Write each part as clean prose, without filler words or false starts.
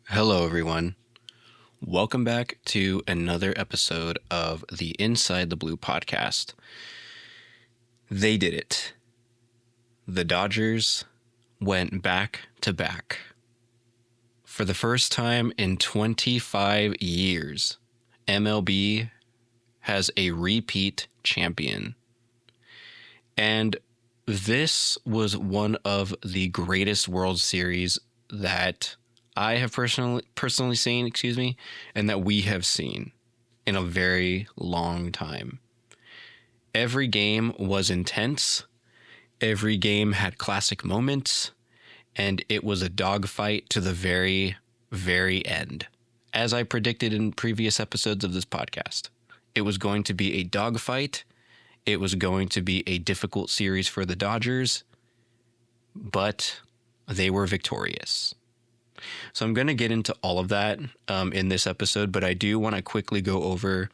Hello, everyone. Welcome back to another episode of the Inside the Blue podcast. They did it. The Dodgers went back to back. For the first time in 25 years, MLB has a repeat champion. And this was one of the greatest World Series that I have personally seen, and that we have seen in a very long time. Every game was intense. Every game had classic moments, and it was a dogfight to the very, very end. As I predicted in previous episodes of this podcast, it was going to be a dogfight. It was going to be a difficult series for the Dodgers, but they were victorious. So I'm going to get into all of that in this episode, but I do want to quickly go over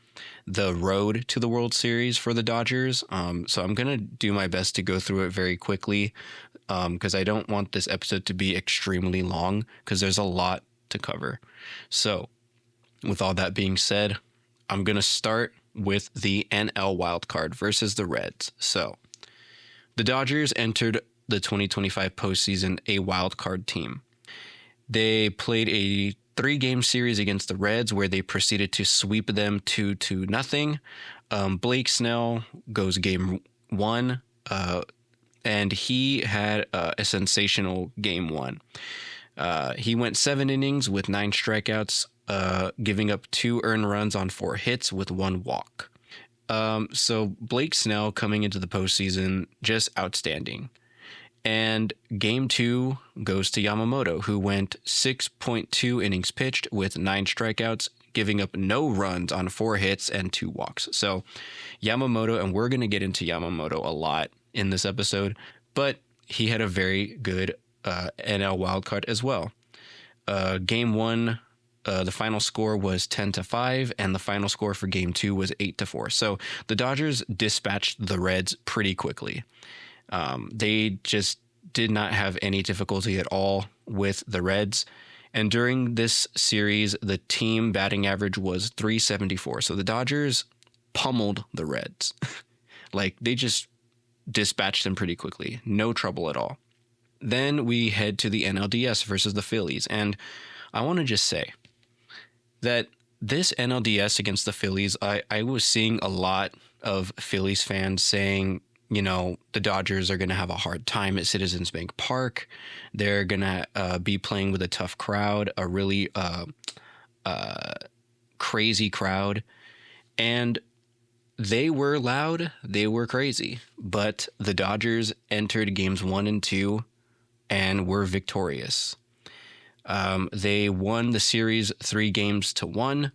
the road to the World Series for the Dodgers. So I'm going to do my best to go through it very quickly because I don't want this episode to be extremely long because there's a lot to cover. So with all that being said, I'm going to start with the NL wildcard versus the Reds. So the Dodgers entered the 2025 postseason a wildcard team. They played a 3-game series against the Reds where they proceeded to sweep them 2-0. Blake Snell goes game 1, and he had a sensational game 1. He went 7 innings with 9 strikeouts, giving up 2 earned runs on 4 hits with 1 walk. So Blake Snell coming into the postseason, just outstanding. And game 2 goes to Yamamoto, who went 6.2 innings pitched with 9 strikeouts, giving up no runs on 4 hits and 2 walks. So Yamamoto, and we're going to get into Yamamoto a lot in this episode, but he had a very good NL wildcard as well. Game 1, the final score was 10-5, and the final score for game 2 was 8-4. So the Dodgers dispatched the Reds pretty quickly. They just did not have any difficulty at all with the Reds. And during this series, the team batting average was .374. So the Dodgers pummeled the Reds. Like, they just dispatched them pretty quickly. No trouble at all. Then we head to the NLDS versus the Phillies. And I want to just say that this NLDS against the Phillies, I was seeing a lot of Phillies fans saying, you know, the Dodgers are going to have a hard time at Citizens Bank Park. They're going to be playing with a tough crowd, a really crazy crowd. And they were loud. They were crazy. But the Dodgers entered games 1 and 2 and were victorious. They won the series 3-1.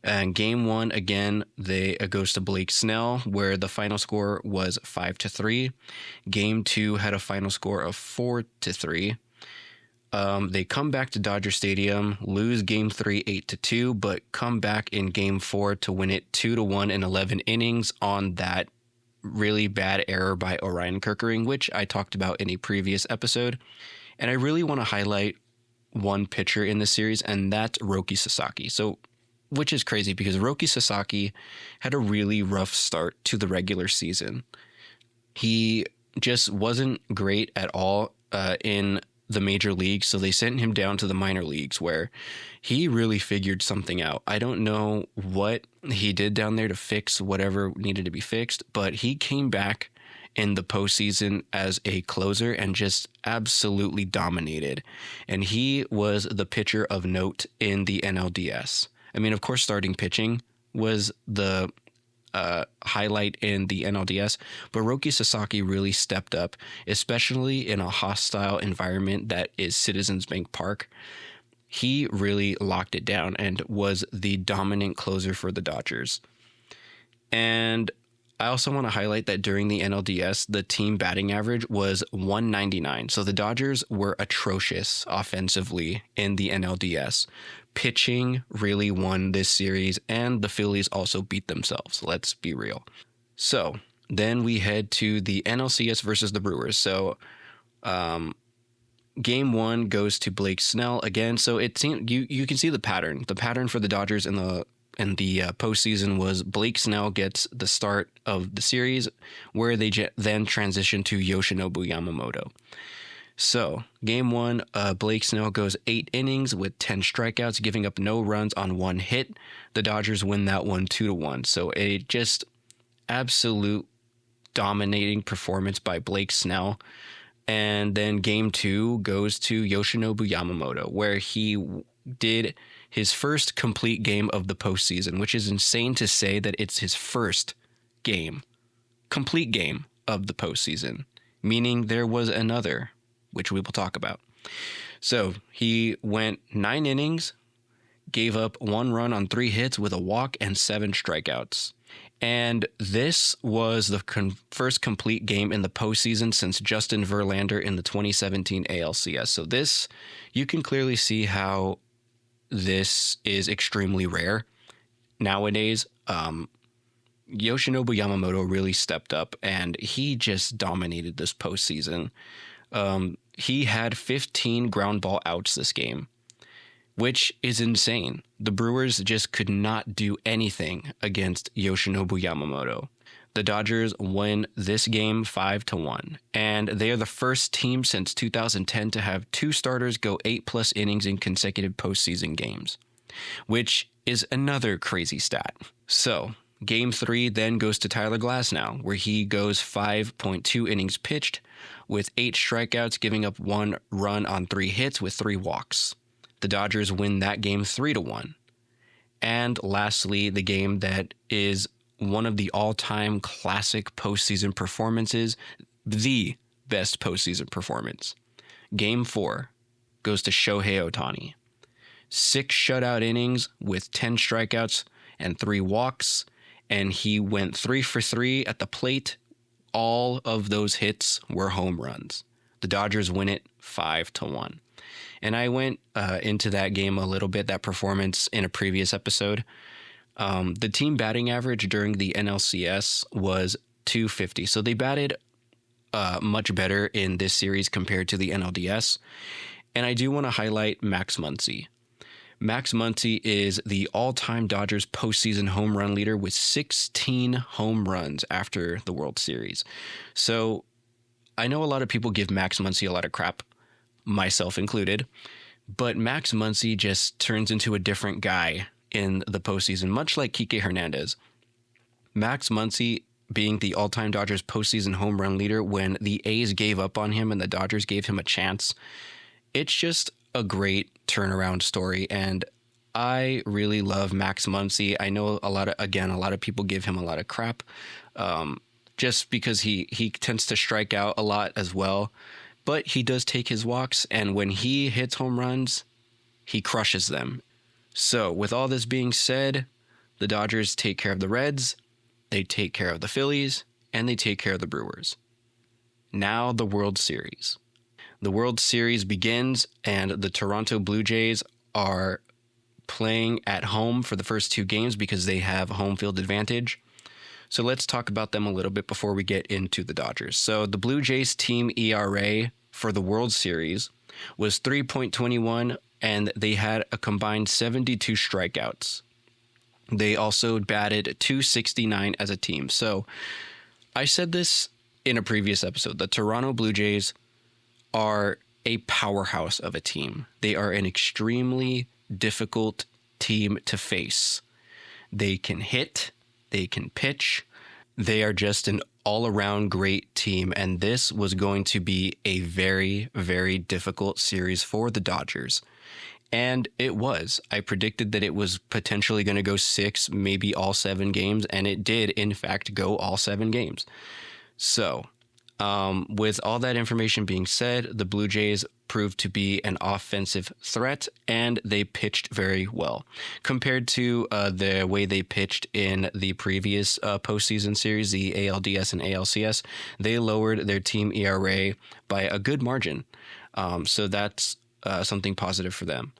And game 1, again, it goes to Blake Snell, where the final score was 5-3. Game 2 had a final score of 4-3. They come back to Dodger Stadium, lose game 3 8-2, but come back in game 4 to win it 2-1 in 11 innings on that really bad error by Orion Kerkering, which I talked about in a previous episode. And I really want to highlight one pitcher in this series, and that's Roki Sasaki. Which is crazy because Roki Sasaki had a really rough start to the regular season. He just wasn't great at all in the major leagues, so they sent him down to the minor leagues where he really figured something out. I don't know what he did down there to fix whatever needed to be fixed, but he came back in the postseason as a closer and just absolutely dominated. And he was the pitcher of note in the NLDS. I mean, of course, starting pitching was the highlight in the NLDS, but Roki Sasaki really stepped up, especially in a hostile environment that is Citizens Bank Park. He really locked it down and was the dominant closer for the Dodgers. And I also want to highlight that during the NLDS, the team batting average was .199. So the Dodgers were atrocious offensively in the NLDS. Pitching really won this series, and the Phillies also beat themselves. Let's be real. So then we head to the NLCS versus the Brewers. So game 1 goes to Blake Snell again. So it seemed you can see the pattern. The pattern for the Dodgers in the postseason was Blake Snell gets the start of the series, where they then transition to Yoshinobu Yamamoto. So game 1, Blake Snell goes 8 innings with 10 strikeouts, giving up no runs on 1 hit. The Dodgers win that one 2-1. So a just absolute dominating performance by Blake Snell. And then game 2 goes to Yoshinobu Yamamoto, where he did his first complete game of the postseason, which is insane to say that it's his first complete game of the postseason, meaning there was another, which we will talk about. So he went 9 innings, gave up 1 run on 3 hits with a walk and 7 strikeouts. And this was the first complete game in the postseason since Justin Verlander in the 2017 ALCS. So this, you can clearly see how this is extremely rare nowadays. Yoshinobu Yamamoto really stepped up, and he just dominated this postseason. He had 15 ground ball outs this game, which is insane. The Brewers just could not do anything against Yoshinobu Yamamoto. The Dodgers win this game 5-1, and they are the first team since 2010 to have 2 starters go 8+ innings in consecutive postseason games, which is another crazy stat. So, game 3 then goes to Tyler Glasnow, where he goes 5.2 innings pitched with 8 strikeouts, giving up 1 run on 3 hits with 3 walks. The Dodgers win that game 3-1. And lastly, the game that is one of the all-time classic postseason performances, the best postseason performance. Game 4 goes to Shohei Ohtani. 6 shutout innings with 10 strikeouts and 3 walks, and he went 3 for 3 at the plate. All of those hits were home runs. The Dodgers win it 5-1. And I went into that game a little bit, that performance, in a previous episode. The team batting average during the NLCS was .250. So they batted much better in this series compared to the NLDS. And I do want to highlight Max Muncy. Max Muncy is the all-time Dodgers postseason home run leader with 16 home runs after the World Series. So I know a lot of people give Max Muncy a lot of crap, myself included, but Max Muncy just turns into a different guy in the postseason, much like Kike Hernandez. Max Muncy being the all-time Dodgers postseason home run leader when the A's gave up on him and the Dodgers gave him a chance. It's just a great turnaround story, and I really love Max Muncy. I know a lot of people give him a lot of crap, just because he tends to strike out a lot as well. But he does take his walks, and when he hits home runs, he crushes them. So, with all this being said, the Dodgers take care of the Reds, they take care of the Phillies, and they take care of the Brewers. Now the World Series. The World Series begins, and the Toronto Blue Jays are playing at home for the first 2 games because they have home field advantage. So let's talk about them a little bit before we get into the Dodgers. So the Blue Jays team ERA for the World Series was 3.21, and they had a combined 72 strikeouts. They also batted .269 as a team. So I said this in a previous episode. The Toronto Blue Jays are a powerhouse of a team. They are an extremely difficult team to face. They can hit, they can pitch. They are just an all-around great team, and this was going to be a very, very difficult series for the Dodgers. And it was. I predicted that it was potentially going to go 6, maybe all 7 games, and it did, in fact, go all 7 games. So, with all that information being said, the Blue Jays proved to be an offensive threat, and they pitched very well. Compared to the way they pitched in the previous postseason series, the ALDS and ALCS, they lowered their team ERA by a good margin. So that's something positive for them.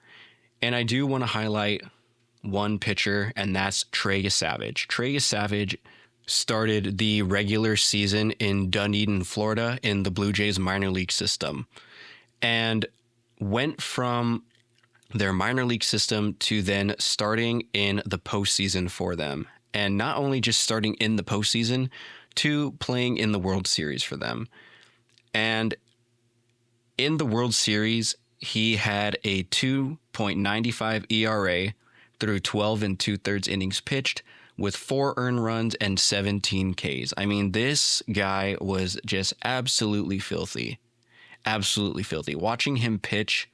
And I do want to highlight one pitcher, and that's Trey Savage. Trey Savage started the regular season in Dunedin, Florida, in the Blue Jays minor league system. and went from their minor league system to then starting in the postseason for them. And not only just starting in the postseason, to playing in the World Series for them. And in the World Series, he had a 2.95 ERA through 12 and 2/3 innings pitched with 4 earned runs and 17 Ks. I mean, this guy was just absolutely filthy. Absolutely filthy. Watching him pitch,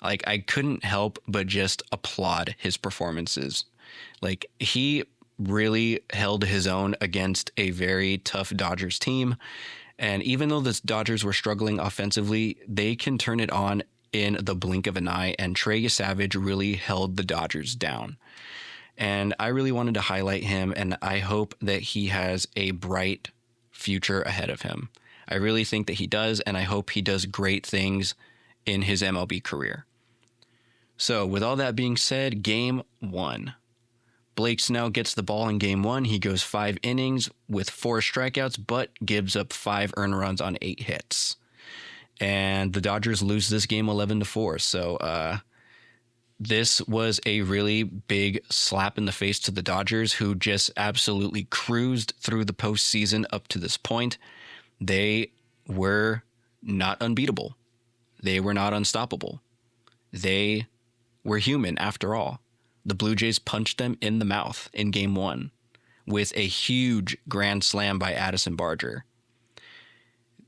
like, I couldn't help but just applaud his performances. Like, he really held his own against a very tough Dodgers team. And even though the Dodgers were struggling offensively, they can turn it on in the blink of an eye. And Trey Savage really held the Dodgers down. And I really wanted to highlight him, and I hope that he has a bright future ahead of him. I really think that he does, and I hope he does great things in his MLB career. So with all that being said, Game 1. Blake Snell gets the ball in Game 1. He goes 5 innings with 4 strikeouts, but gives up 5 earned runs on 8 hits. And the Dodgers lose this game 11-4. So this was a really big slap in the face to the Dodgers, who just absolutely cruised through the postseason up to this point. They were not unbeatable. They were not unstoppable. They were human after all. The Blue Jays punched them in the mouth in Game 1 with a huge grand slam by Addison Barger.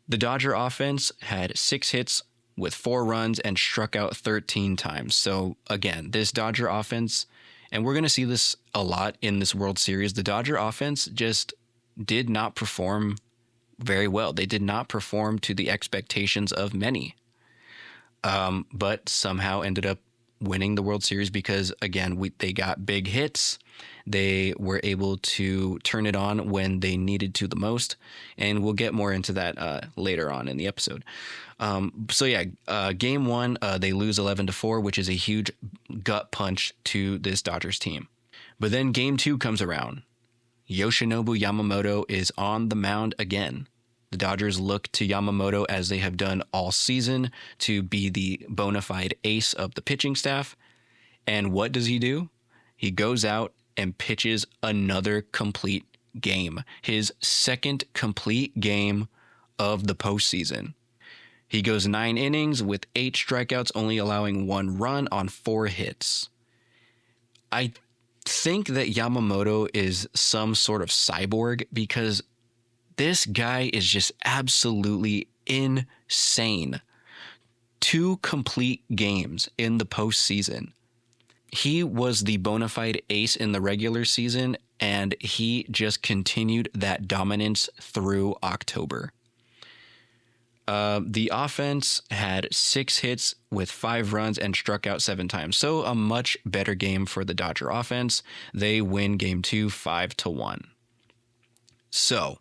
The Dodger offense had 6 hits with 4 runs and struck out 13 times. So again, this Dodger offense, and we're going to see this a lot in this World Series, the Dodger offense just did not perform very well. They did not perform to the expectations of many, but somehow ended up winning the World Series because, again, they got big hits. They were able to turn it on when they needed to the most, and we'll get more into that later on in the episode. Game 1, they lose 11-4, which is a huge gut punch to this Dodgers team. But then Game 2 comes around. Yoshinobu Yamamoto is on the mound again. The Dodgers look to Yamamoto, as they have done all season, to be the bona fide ace of the pitching staff. And what does he do? He goes out and pitches another complete game. His second complete game of the postseason. He goes 9 innings with 8 strikeouts, only allowing 1 run on 4 hits. I think that Yamamoto is some sort of cyborg, because this guy is just absolutely insane. 2 complete games in the postseason. He was the bona fide ace in the regular season, and he just continued that dominance through October. The offense had 6 hits with 5 runs and struck out 7 times. So a much better game for the Dodger offense. They win Game 2 5-1. So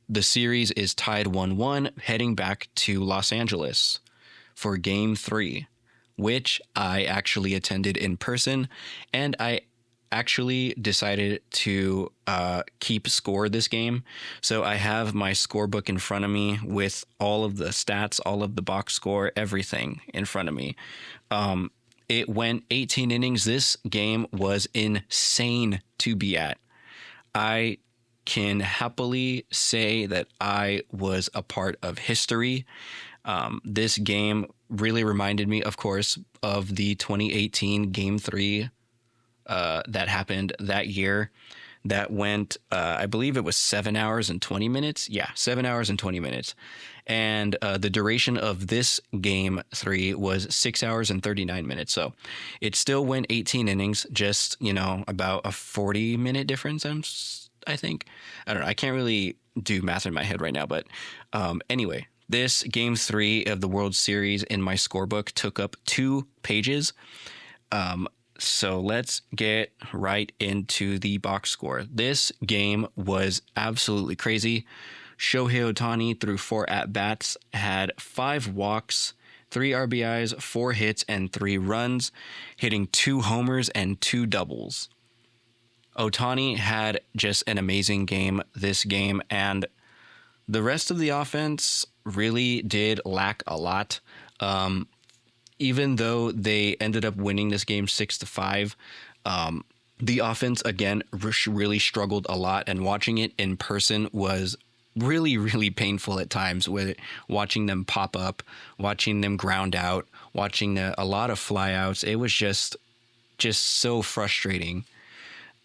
the series is tied 1-1, heading back to Los Angeles for Game 3, which I actually attended in person, and I actually decided to keep score this game. So I have my scorebook in front of me with all of the stats, all of the box score, everything in front of me. It went 18 innings. This game was insane to be at. I can happily say that I was a part of history. This game really reminded me, of course, of the 2018 Game 3 that happened that year. That went, I believe it was 7 hours and 20 minutes. Yeah, 7 hours and 20 minutes. And the duration of this Game 3 was 6 hours and 39 minutes. So it still went 18 innings, just, about a 40-minute difference, I think. I don't know. I can't really do math in my head right now. But anyway, this Game 3 of the World Series in my scorebook took up 2 pages. So let's get right into the box score. This game was absolutely crazy. Shohei Ohtani, through 4 at-bats, had 5 walks, 3 RBIs, 4 hits, and 3 runs, hitting 2 homers and 2 doubles. Ohtani had just an amazing game this game, and The rest of the offense really did lack a lot. Even though they ended up winning this game 6-5, the offense, again, really struggled a lot. And watching it in person was really, really painful at times, with watching them pop up, watching them ground out, watching a lot of flyouts. It was just so frustrating.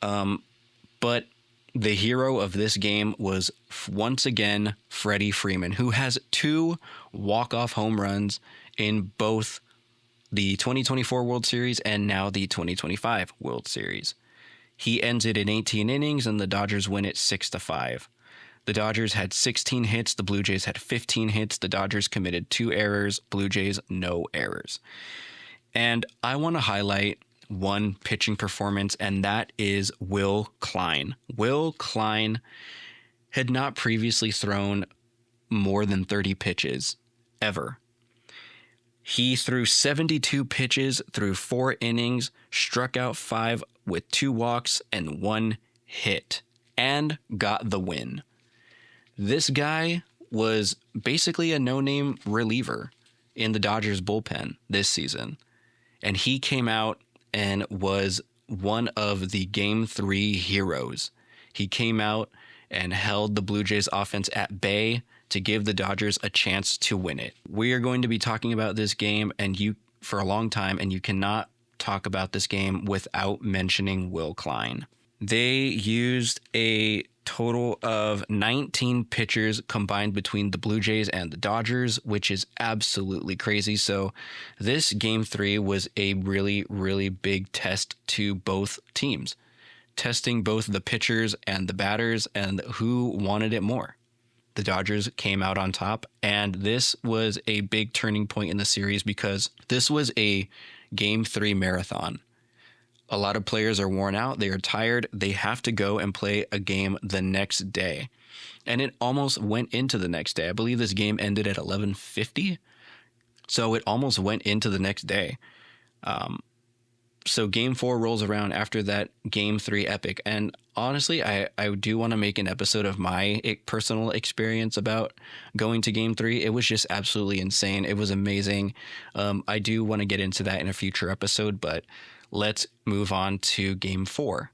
But the hero of this game was once again Freddie Freeman, who has 2 walk-off home runs in both the 2024 World Series and now the 2025 World Series. He ends it in 18 innings, and the Dodgers win it 6-5. The Dodgers had 16 hits. The Blue Jays had 15 hits. The Dodgers committed 2 errors. Blue Jays, no errors. And I want to highlight one pitching performance, and that is Will Klein. Will Klein had not previously thrown more than 30 pitches ever. He threw 72 pitches through 4 innings, struck out 5 with 2 walks and 1 hit, and got the win. This guy was basically a no-name reliever in the Dodgers bullpen this season, and he came out and was one of the Game 3 heroes. He came out and held the Blue Jays offense at bay to give the Dodgers a chance to win it. We are going to be talking about this game for a long time, and you cannot talk about this game without mentioning Will Klein. They used a total of 19 pitchers combined between the Blue Jays and the Dodgers, which is absolutely crazy. So this Game 3 was a really, really big test to both teams, testing both the pitchers and the batters and who wanted it more. The Dodgers came out on top, and this was a big turning point in the series because this was a Game 3 marathon. A lot of players are worn out. They are tired. They have to go and play a game the next day. And it almost went into the next day. I believe this game ended at 11:50. So it almost went into the next day. So Game 4 rolls around after that Game 3 epic. And honestly, I do want to make an episode of my personal experience about going to Game 3. It was just absolutely insane. It was amazing. I do want to get into that in a future episode, but let's move on to Game 4.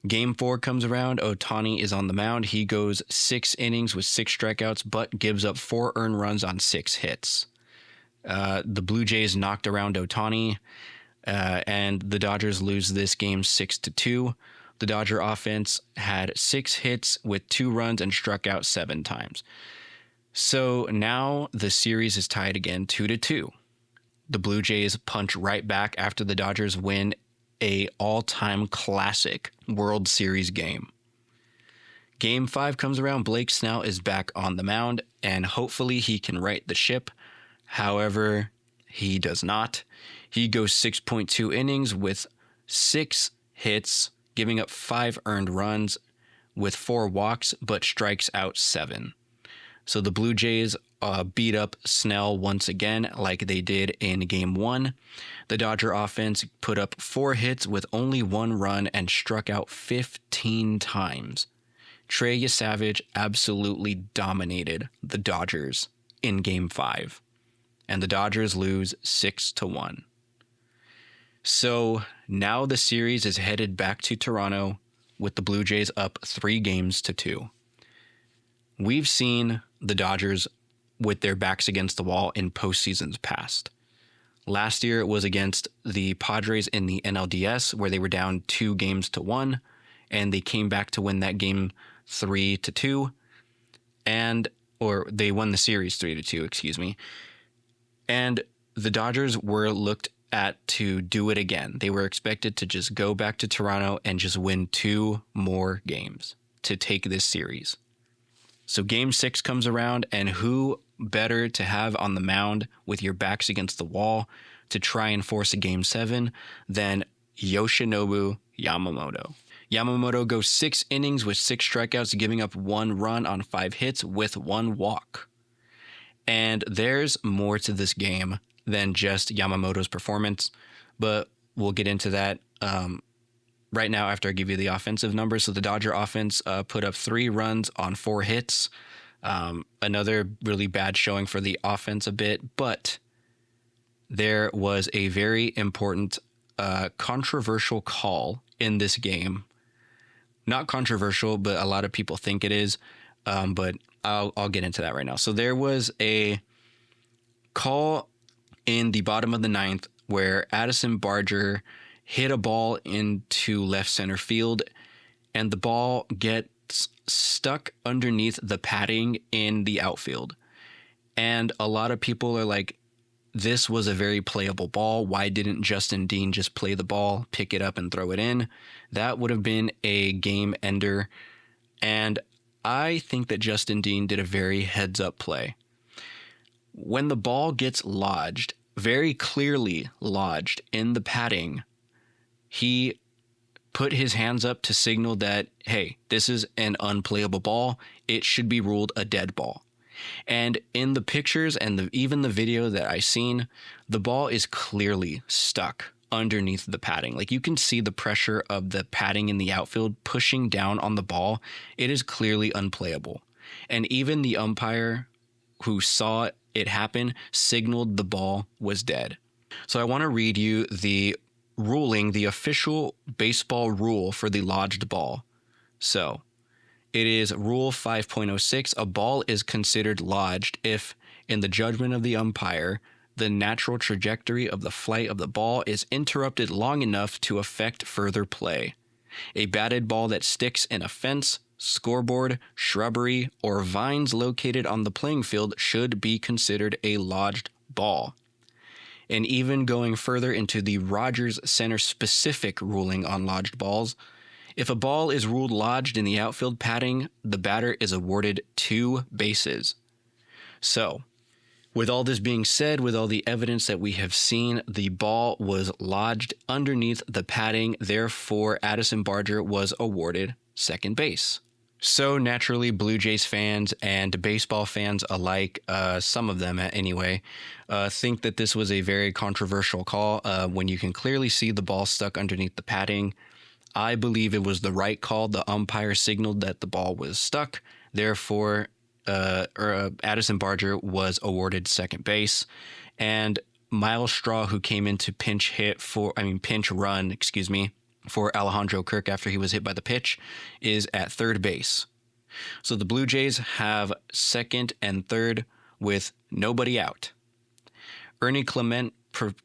Game 4 comes around. Ohtani is on the mound. He goes 6 innings with 6 strikeouts, but gives up 4 earned runs on 6 hits. The Blue Jays knocked around Ohtani, and the Dodgers lose this game 6-2. The Dodger offense had 6 hits with 2 runs and struck out 7 times. So now the series is tied again 2-2. The Blue Jays punch right back after the Dodgers win a all-time classic World Series game. Game 5 comes around. Blake Snell is back on the mound, and hopefully he can right the ship. However, he does not. He goes 6.2 innings with 6 hits, giving up 5 earned runs with 4 walks, but strikes out 7. So the Blue Jays beat up Snell once again like they did in Game 1. The Dodger offense put up 4 hits with only 1 run and struck out 15 times. Trey Yesavage absolutely dominated the Dodgers in Game 5, and the Dodgers lose 6-1. So now the series is headed back to Toronto with the Blue Jays up 3-2. We've seen the Dodgers with their backs against the wall in postseasons past. Last year it was against the Padres in the NLDS, where they were down 2-1, and they came back to win that game 3-2, or they won the series 3-2, excuse me. And the Dodgers were looked at to do it again. They were expected to just go back to Toronto and just win 2 more games to take this series. So Game 6 comes around, and who better to have on the mound with your backs against the wall to try and force a Game 7 than Yoshinobu Yamamoto. Yamamoto goes 6 innings with 6 strikeouts, giving up 1 run on 5 hits with 1 walk. And there's more to this game than just Yamamoto's performance, but we'll get into that right now after I give you the offensive numbers. So the Dodger offense put up 3 runs on 4 hits. Another really bad showing for the offense a bit, but there was a very important controversial call in this game. Not controversial, but a lot of people think it is. But I'll get into that right now. So there was a call in the bottom of the ninth where Addison Barger hit a ball into left center field, and the ball gets stuck underneath the padding in the outfield. And a lot of people are like, this was a very playable ball. Why didn't Justin Dean just play the ball, pick it up, and throw it in? That would have been a game ender. And I think that Justin Dean did a very heads-up play. When the ball gets lodged, very clearly lodged in the padding, he put his hands up to signal that, hey, this is an unplayable ball. It should be ruled a dead ball. And in the pictures and even the video that I seen, the ball is clearly stuck underneath the padding. Like, you can see the pressure of the padding in the outfield pushing down on the ball. It is clearly unplayable. And even the umpire who saw it happen signaled the ball was dead. So I want to read you the ruling, the official baseball rule for the lodged ball. So it is Rule 5.06. A ball is considered lodged if, in the judgment of the umpire, the natural trajectory of the flight of the ball is interrupted long enough to affect further play. A batted ball that sticks in a fence, scoreboard, shrubbery, or vines located on the playing field should be considered a lodged ball. And even going further into the Rogers Center specific ruling on lodged balls, if a ball is ruled lodged in the outfield padding, the batter is awarded 2 bases. So, with all this being said, with all the evidence that we have seen, the ball was lodged underneath the padding. Therefore, Addison Barger was awarded second base. So naturally, Blue Jays fans and baseball fans alike, some of them anyway, think that this was a very controversial call when you can clearly see the ball stuck underneath the padding. I believe it was the right call. The umpire signaled that the ball was stuck. Therefore, Addison Barger was awarded second base. And Miles Straw, who came in to pinch run for Alejandro Kirk after he was hit by the pitch, is at third base. So the Blue Jays have second and third with nobody out. Ernie Clement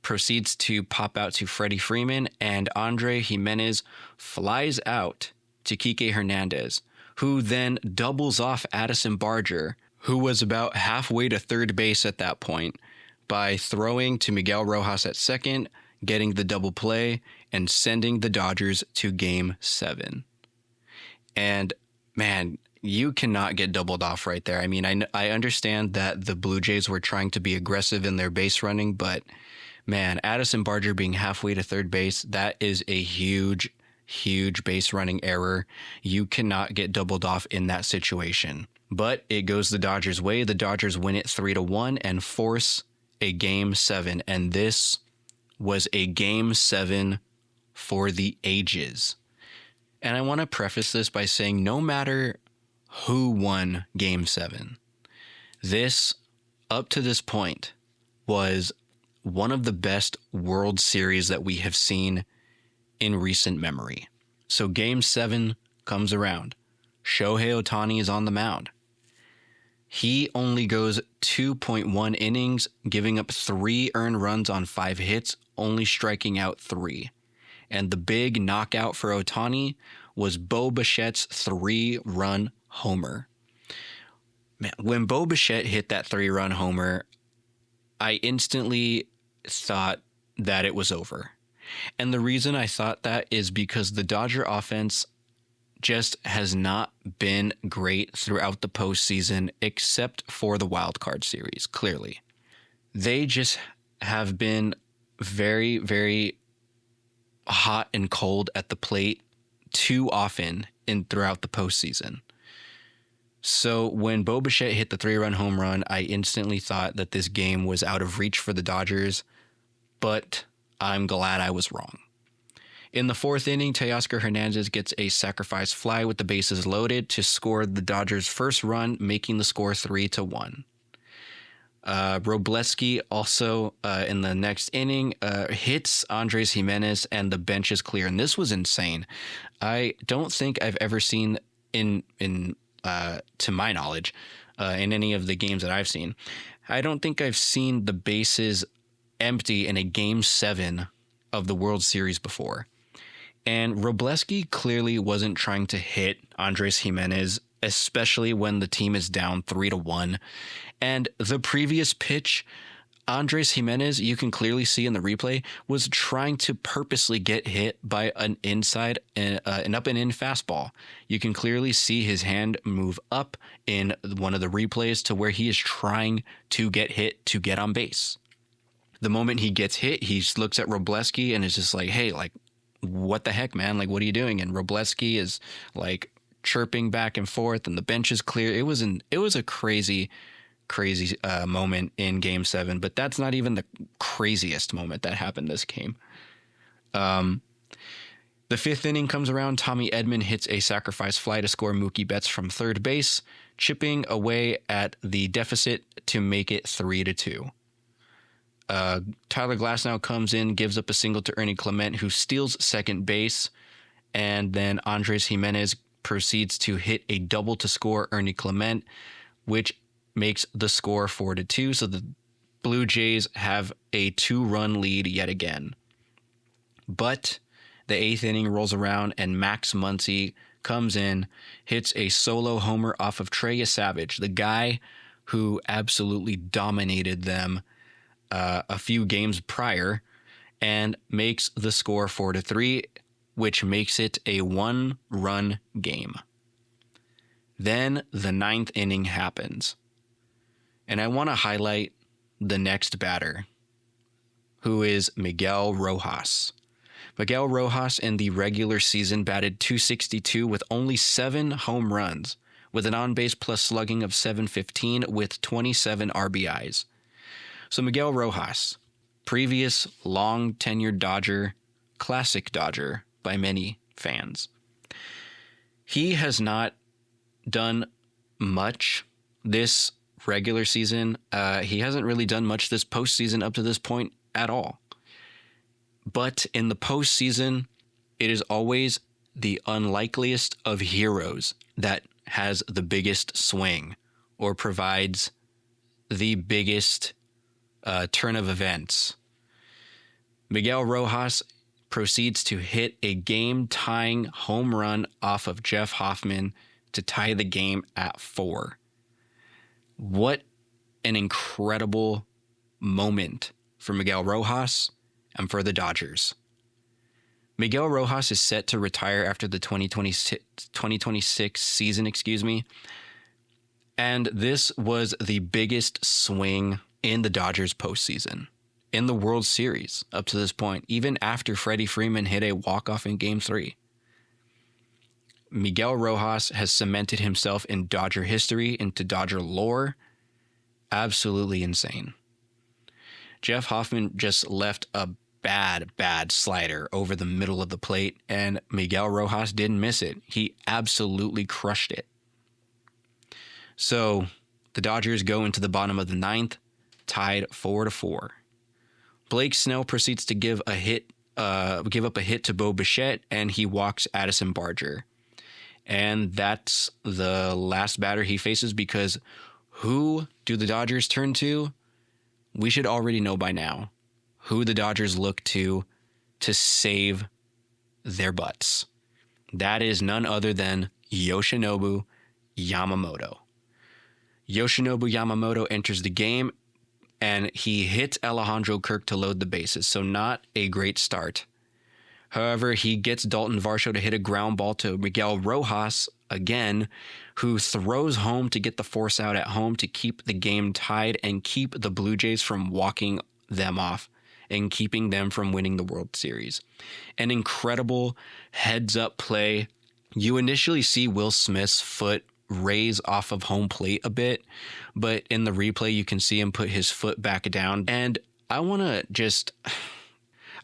proceeds to pop out to Freddie Freeman, and Andre Jimenez flies out to Kike Hernandez, who then doubles off Addison Barger, who was about halfway to third base at that point, by throwing to Miguel Rojas at second, getting the double play, and sending the Dodgers to Game 7. And, man, you cannot get doubled off right there. I mean, I understand that the Blue Jays were trying to be aggressive in their base running, but, man, Addison Barger being halfway to third base, that is a huge base running error. You cannot get doubled off in that situation. But it goes the Dodgers' way. The Dodgers win it 3-1 and force a Game 7. And this was a Game 7 for the ages. And I want to preface this by saying no matter who won Game 7, this, up to this point, was one of the best World Series that we have seen in recent memory. So Game 7 comes around. Shohei Ohtani is on the mound. He only goes 2.1 innings, giving up 3 earned runs on 5 hits, only striking out 3. And the big knockout for Ohtani was Bo Bichette's 3-run homer. Man, when Bo Bichette hit that 3-run homer, I instantly thought that it was over. And the reason I thought that is because the Dodger offense just has not been great throughout the postseason, except for the wild card series, clearly. They just have been very, very hot and cold at the plate too often throughout the postseason. So when Bo Bichette hit the 3-run home run, I instantly thought that this game was out of reach for the Dodgers, but I'm glad I was wrong. In the fourth inning, Teoscar Hernandez gets a sacrifice fly with the bases loaded to score the Dodgers' first run, making the score 3-1. Robleski also in the next inning hits Andres Gimenez and the bench is clear. And this was insane. I don't think I've ever seen to my knowledge, in any of the games that I've seen, I don't think I've seen the bases empty in a Game 7 of the World Series before. And Robleski clearly wasn't trying to hit Andres Gimenez, especially when the team is down 3-1. And the previous pitch, Andres Gimenez, you can clearly see in the replay, was trying to purposely get hit by an inside an up and in fastball. You can clearly see his hand move up in one of the replays to where he is trying to get hit to get on base. The moment he gets hit, he looks at Robleski and is just like, hey, like, what the heck, man? Like, what are you doing? And Robleski is like chirping back and forth and the bench is clear. It was a crazy moment in Game 7, but that's not even the craziest moment that happened this game. The fifth inning comes around. Tommy Edman hits a sacrifice fly to score Mookie Betts from third base, chipping away at the deficit to make it 3-2. Tyler Glasnow comes in, gives up a single to Ernie Clement, who steals second base, and then Andres Gimenez proceeds to hit a double to score Ernie Clement, which makes the score 4-2. So the Blue Jays have a 2-run lead yet again. But the eighth inning rolls around and Max Muncy comes in, hits a solo homer off of Trey Savage, the guy who absolutely dominated them a few games prior, and makes the score 4-3, which makes it a 1-run game. Then the ninth inning happens. And I want to highlight the next batter, who is Miguel Rojas. Miguel Rojas in the regular season batted .262 with only 7 home runs, with an on-base plus slugging of .715 with 27 RBIs. So Miguel Rojas, previous long-tenured Dodger, classic Dodger by many fans. He has not done much this regular season. He hasn't really done much this postseason up to this point at all. But in the postseason, it is always the unlikeliest of heroes that has the biggest swing or provides the biggest turn of events. Miguel Rojas proceeds to hit a game-tying home run off of Jeff Hoffman to tie the game at 4. What an incredible moment for Miguel Rojas and for the Dodgers. Miguel Rojas is set to retire after the 2026 season, and this was the biggest swing in the Dodgers postseason, in the World Series up to this point, even after Freddie Freeman hit a walk-off in Game 3. Miguel Rojas has cemented himself in Dodger history, into Dodger lore. Absolutely insane. Jeff Hoffman just left a bad slider over the middle of the plate, and Miguel Rojas didn't miss it. He absolutely crushed it. So the Dodgers go into the bottom of the ninth, tied 4-4. Blake Snell proceeds to give up a hit to Bo Bichette, and he walks Addison Barger. And that's the last batter he faces, because who do the Dodgers turn to? We should already know by now who the Dodgers look to save their butts. That is none other than Yoshinobu Yamamoto. Yoshinobu Yamamoto enters the game, and he hits Alejandro Kirk to load the bases, so not a great start. However, he gets Dalton Varsho to hit a ground ball to Miguel Rojas again, who throws home to get the force out at home to keep the game tied and keep the Blue Jays from walking them off and keeping them from winning the World Series. An incredible heads-up play. You initially see Will Smith's foot raise off of home plate a bit, but in the replay you can see him put his foot back down. And I want to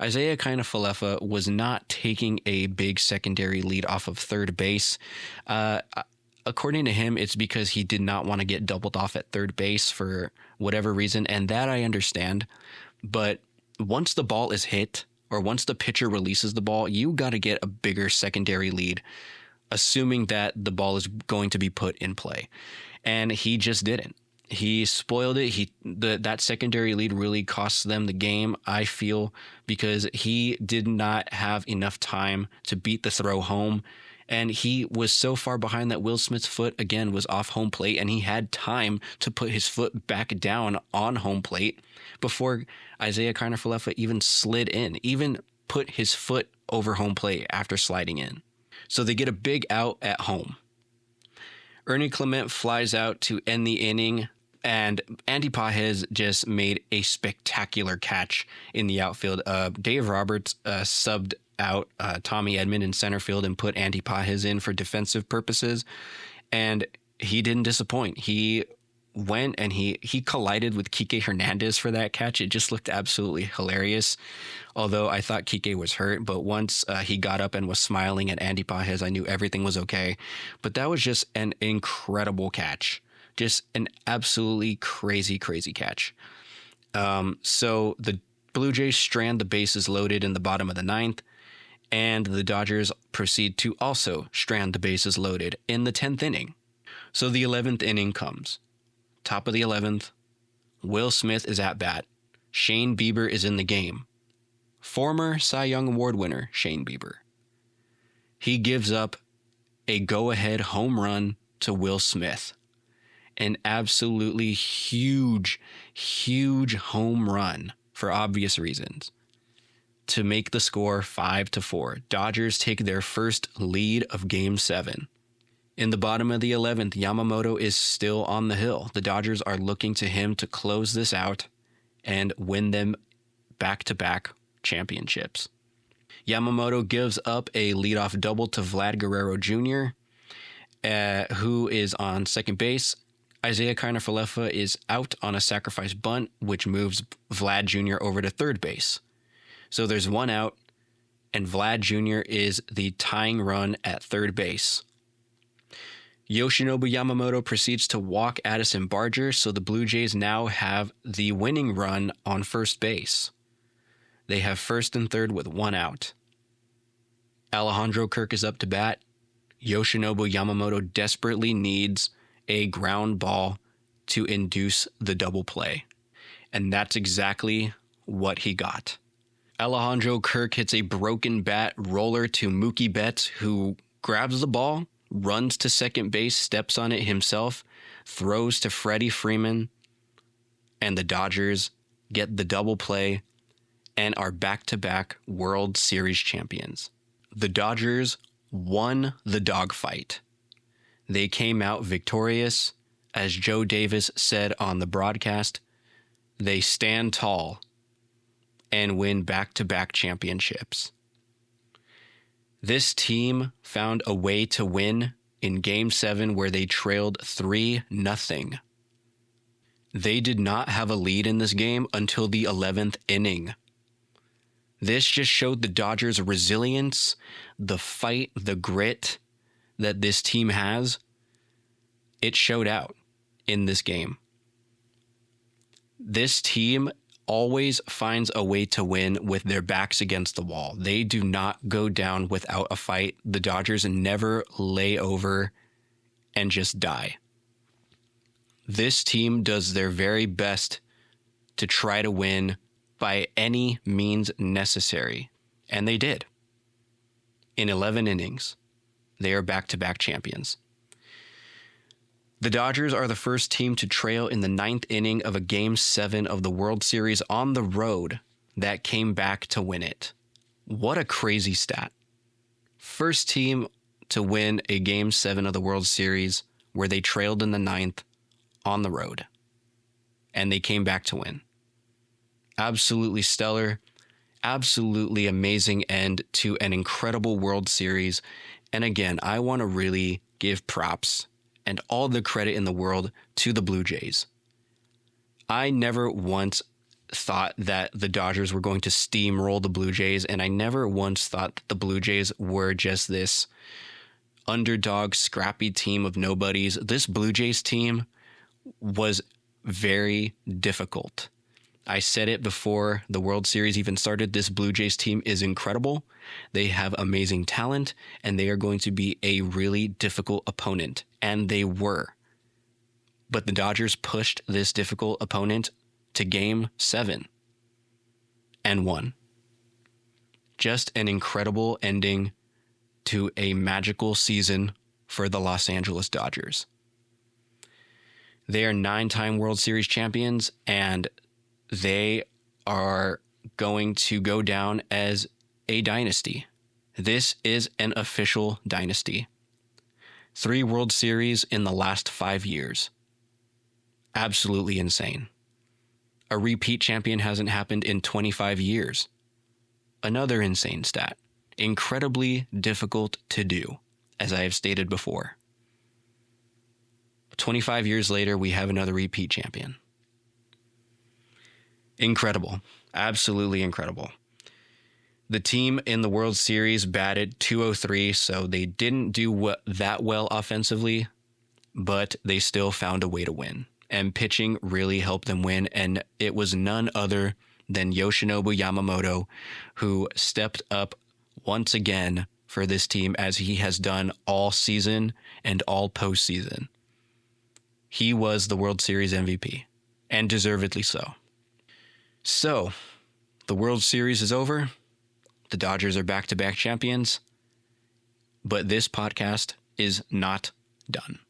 Isaiah Kiner-Falefa was not taking a big secondary lead off of third base. According to him, it's because he did not want to get doubled off at third base for whatever reason, and that I understand. But once the ball is hit, or once the pitcher releases the ball, you got to get a bigger secondary lead, assuming that the ball is going to be put in play. And he just didn't. He spoiled it. That secondary lead really cost them the game, I feel, because he did not have enough time to beat the throw home. And he was so far behind that Will Smith's foot, again, was off home plate, and he had time to put his foot back down on home plate before Isaiah Kiner-Falefa even slid in, even put his foot over home plate after sliding in. So they get a big out at home. Ernie Clement flies out to end the inning, and Andy Pages just made a spectacular catch in the outfield. Dave Roberts subbed out Tommy Edman in center field and put Andy Pages in for defensive purposes, and he didn't disappoint. He went and he collided with Kike Hernandez for that catch. It just looked absolutely hilarious, although I thought Kike was hurt, but once he got up and was smiling at Andy Pages, I knew everything was okay. But that was just an incredible catch. Just an absolutely crazy catch. So the Blue Jays strand the bases loaded in the bottom of the ninth, and the Dodgers proceed to also strand the bases loaded in the 10th inning. So the 11th inning comes. Top of the 11th, Will Smith is at bat. Shane Bieber is in the game. Former Cy Young Award winner Shane Bieber. He gives up a go-ahead home run to Will Smith. An absolutely huge home run for obvious reasons to make the score 5-4. Dodgers take their first lead of Game 7. In the bottom of the 11th, Yamamoto is still on the hill. The Dodgers are looking to him to close this out and win them back-to-back championships. Yamamoto gives up a leadoff double to Vlad Guerrero Jr., who is on second base. Isaiah Kiner-Falefa is out on a sacrifice bunt, which moves Vlad Jr. over to third base. So there's one out, and Vlad Jr. is the tying run at third base. Yoshinobu Yamamoto proceeds to walk Addison Barger, so the Blue Jays now have the winning run on first base. They have first and third with one out. Alejandro Kirk is up to bat. Yoshinobu Yamamoto desperately needs a ground ball to induce the double play. And that's exactly what he got. Alejandro Kirk hits a broken bat roller to Mookie Betts, who grabs the ball, runs to second base, steps on it himself, throws to Freddie Freeman, and the Dodgers get the double play and are back-to-back World Series champions. The Dodgers won the dogfight. They came out victorious. As Joe Davis said on the broadcast, they stand tall and win back-to-back championships. This team found a way to win in Game 7 where they trailed 3-0. They did not have a lead in this game until the 11th inning. This just showed the Dodgers' resilience, the fight, the grit that this team has. It showed out in this game. This team always finds a way to win with their backs against the wall. They do not go down without a fight. The Dodgers never lay over and just die. This team does their very best to try to win by any means necessary, and they did. In 11 innings, they are back-to-back champions. The Dodgers are the first team to trail in the 9th inning of a Game 7 of the World Series on the road that came back to win it. What a crazy stat. First team to win a Game 7 of the World Series where they trailed in the 9th on the road. And they came back to win. Absolutely stellar. Absolutely amazing end to an incredible World Series. And again, I want to really give props and all the credit in the world to the Blue Jays. I never once thought that the Dodgers were going to steamroll the Blue Jays, and I never once thought that the Blue Jays were just this underdog, scrappy team of nobodies. This Blue Jays team was very difficult. I said it before the World Series even started. This Blue Jays team is incredible. They have amazing talent, and they are going to be a really difficult opponent, and they were. But the Dodgers pushed this difficult opponent to Game 7 and won. Just an incredible ending to a magical season for the Los Angeles Dodgers. They are 9-time World Series champions, and they are going to go down as a dynasty. This is an official dynasty. 3 World Series in the last 5 years. Absolutely insane. A repeat champion hasn't happened in 25 years. Another insane stat. Incredibly difficult to do, as I have stated before. 25 years later, we have another repeat champion. Incredible. Absolutely incredible. The team in the World Series batted .203, so they didn't do that well offensively, but they still found a way to win. And pitching really helped them win, and it was none other than Yoshinobu Yamamoto, who stepped up once again for this team, as he has done all season and all postseason. He was the World Series MVP, and deservedly so. So, the World Series is over. The Dodgers are back-to-back champions. But this podcast is not done.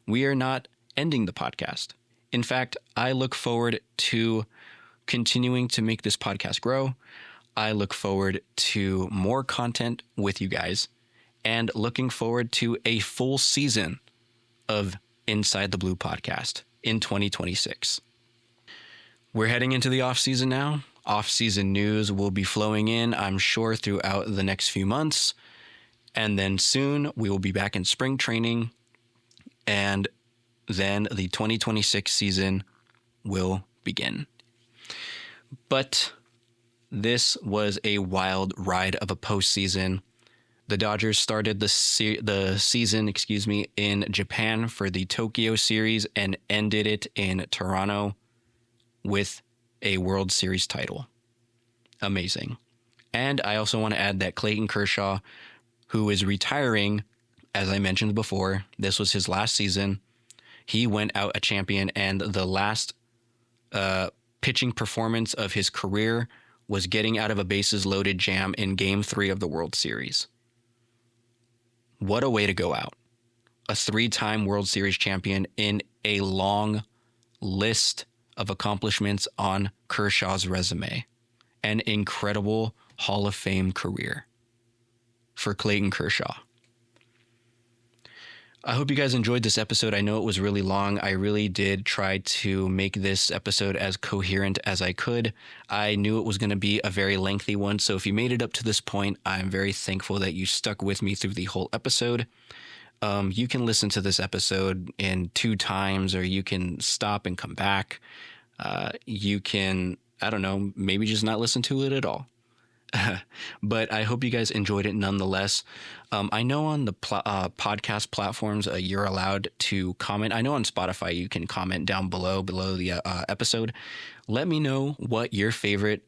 We are not ending the podcast. In fact, I look forward to continuing to make this podcast grow. I look forward to more content with you guys, and looking forward to a full season of Inside the Blue podcast in 2026. We're heading into the off season now. Off-season news will be flowing in, I'm sure, throughout the next few months. And then soon we will be back in spring training, and then the 2026 season will begin. But this was a wild ride of a postseason. The Dodgers started the season, in Japan for the Tokyo series and ended it in Toronto with a World Series title. Amazing. And I also want to add that Clayton Kershaw, who is retiring, as I mentioned before, this was his last season. He went out a champion, and the last pitching performance of his career was getting out of a bases loaded jam in Game 3 of the World Series. What a way to go out. A 3-time World Series champion in a long list of accomplishments on Kershaw's resume. An incredible Hall of Fame career for Clayton Kershaw. I hope you guys enjoyed this episode. I know it was really long. I really did try to make this episode as coherent as I could. I knew it was going to be a very lengthy one, so if you made it up to this point, I'm very thankful that you stuck with me through the whole episode. You can listen to this episode in 2 times, or you can stop and come back. You can, I don't know, maybe just not listen to it at all. But I hope you guys enjoyed it nonetheless. I know on the podcast platforms, you're allowed to comment. I know on Spotify, you can comment down below the episode. Let me know what your favorite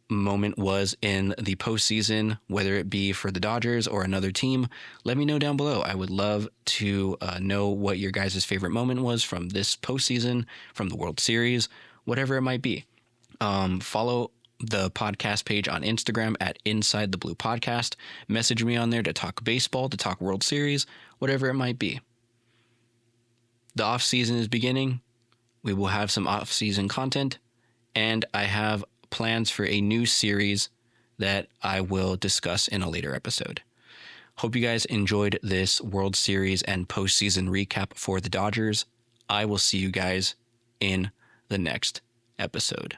moment was in the postseason, whether it be for the Dodgers or another team. Let me know down below. I would love to know what your guys' favorite moment was from this postseason, from the World Series, whatever it might be. Follow the podcast page on Instagram at Inside the Blue Podcast. Message me on there to talk baseball, to talk World Series, whatever it might be. The off season is beginning. We will have some off season content, and I have plans for a new series that I will discuss in a later episode. Hope you guys enjoyed this World Series and postseason recap for the Dodgers. I will see you guys in the next episode.